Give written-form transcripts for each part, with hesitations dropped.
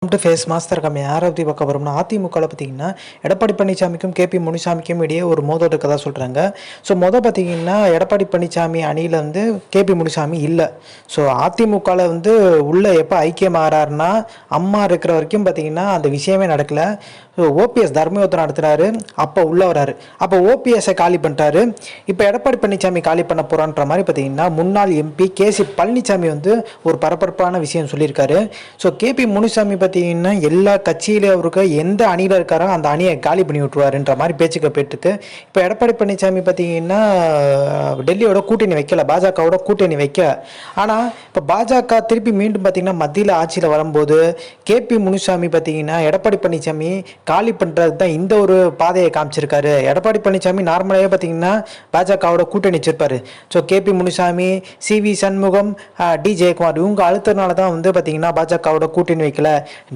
Face master கம்மி யாரை பற்றி பார்க்க போகிறோம்னா அதிமுகவில் பார்த்தீங்கன்னா எடப்பாடி பழனிசாமிக்கும் கேபி முனிசாமிக்கும் இடையே ஒரு மோதல் இருக்கதா சொல்கிறாங்க. ஸோ பார்த்தீங்கன்னா எடப்பாடி பழனிசாமி அணியில் வந்து கேபி முனிசாமி இல்லை. ஸோ அதிமுகவில் வந்து உள்ளே எப்போ ஐக்கியம் ஆகிறாருன்னா அம்மா இருக்கிற வரைக்கும் பார்த்தீங்கன்னா அந்த விஷயமே நடக்கலை. ஸோ ஓபிஎஸ் தர்மயுத்தம் நடத்துகிறாரு, அப்போ உள்ளே வராரு, அப்போ ஓபிஎஸ்ஸை காலி பண்ணிட்டாரு. இப்போ எடப்பாடி பழனிசாமி காலி பண்ண போகிறான்ற மாதிரி பார்த்தீங்கன்னா முன்னாள் எம்பி கேசி பழனிசாமி வந்து ஒரு பரபரப்பான விஷயம் சொல்லியிருக்காரு. ஸோ கேபி முனிசாமி பார்த்தீங்கன்னா எல்லா கட்சியில அவருக்கு எந்த அணியில் இருக்காரோ அந்த அணியை காலி பண்ணி விட்டுருவாருன்ற மாதிரி பேச்சுக்க போயிட்டுருக்கு. இப்போ எடப்பாடி பழனிசாமி பார்த்தீங்கன்னா டெல்லியோட கூட்டணி வைக்கல, பாஜகவோட கூட்டணி வைக்க. ஆனால் இப்போ பாஜக திருப்பி மீண்டும் பார்த்தீங்கன்னா மத்தியில் ஆட்சியில் வரும்போது கேபி முனிசாமி பார்த்தீங்கன்னா எடப்பாடி பழனிசாமி காலி பண்ணுறது தான் இந்த ஒரு பாதையை காமிச்சிருக்காரு. எடப்பாடி பழனிசாமி நார்மலாகவே பார்த்தீங்கன்னா பாஜகவோட கூட்டணி வச்சிருப்பாரு. So KP Munisamy, CV Shanmugam, D Jayakumar இவங்க அழுத்தனால தான் வந்து பார்த்தீங்கன்னா பாஜகவோட கூட்டணி வைக்கல.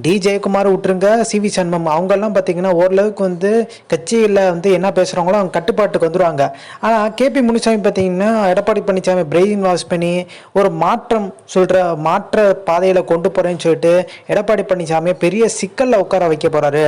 டி ஜெயக்குமார் விட்டுருங்க, சிவி சண்முகம் அவங்கெல்லாம் பார்த்தீங்கன்னா ஓரளவுக்கு வந்து கட்சியில் வந்து என்ன பேசுகிறாங்களோ அவங்க கட்டுப்பாட்டுக்கு வந்துடுவாங்க. ஆனால் கேபி முனிசாமி பார்த்தீங்கன்னா எடப்பாடி பழனிசாமி பிரெயின் வாஷ் பண்ணி ஒரு மாற்றம் சொல்கிற மாற்ற பாதையில் கொண்டு போகிறேன்னு சொல்லிட்டு எடப்பாடி பழனிசாமி பெரிய சிக்கலில் உட்கார வைக்க போகிறாரு.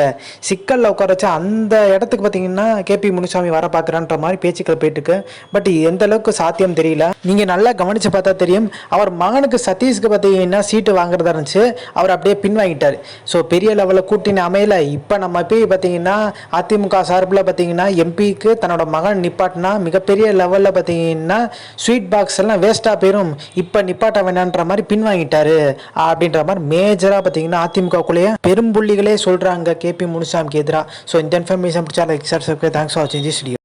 சிக்கலில் உட்கார வச்சா அந்த இடத்துக்கு பார்த்தீங்கன்னா கேபி முனிசாமி வர பார்க்குறான்ற மாதிரி பேச்சுக்கள் போயிட்டுருக்கு. பட் எந்த அளவுக்கு சாத்தியம் தெரியல. நீங்கள் நல்லா கவனித்து பார்த்தா தெரியும், அவர் மகனுக்கு சதீஷ்க்கு பார்த்தீங்கன்னா சீட்டு வாங்குறதா இருந்துச்சு, அவர் அப்படியே பின்வாங்கிட்டார். ஸோ பெரிய லெவலில் கூட்டணி அமையல. இப்போ நம்ம போய் பார்த்தீங்கன்னா அதிமுக சார்பில் பார்த்தீங்கன்னா எம்பிக்கு தன்னோட மகன் நிப்பாட்டினா மிகப்பெரிய லெவலில் பார்த்தீங்கன்னா ஸ்வீட் பாக்ஸ் எல்லாம் வேஸ்ட்டாக போயிடும், இப்போ நிப்பாட்ட வேணான்ற மாதிரி பின்வாங்கிட்டாரு அப்படின்ற மாதிரி மேஜராக பார்த்தீங்கன்னா அதிமுகக்குள்ளேயே பெரும்புள்ளிகளே சொல்கிறாங்க கேபி முனிசாமிக்கு எதிராக. ஸோ இந்த இன்ஃபர்மேஷன் பிடிச்சா like, share, subscribe. Thanks for வாட்சிங் திஸ் வீடியோ.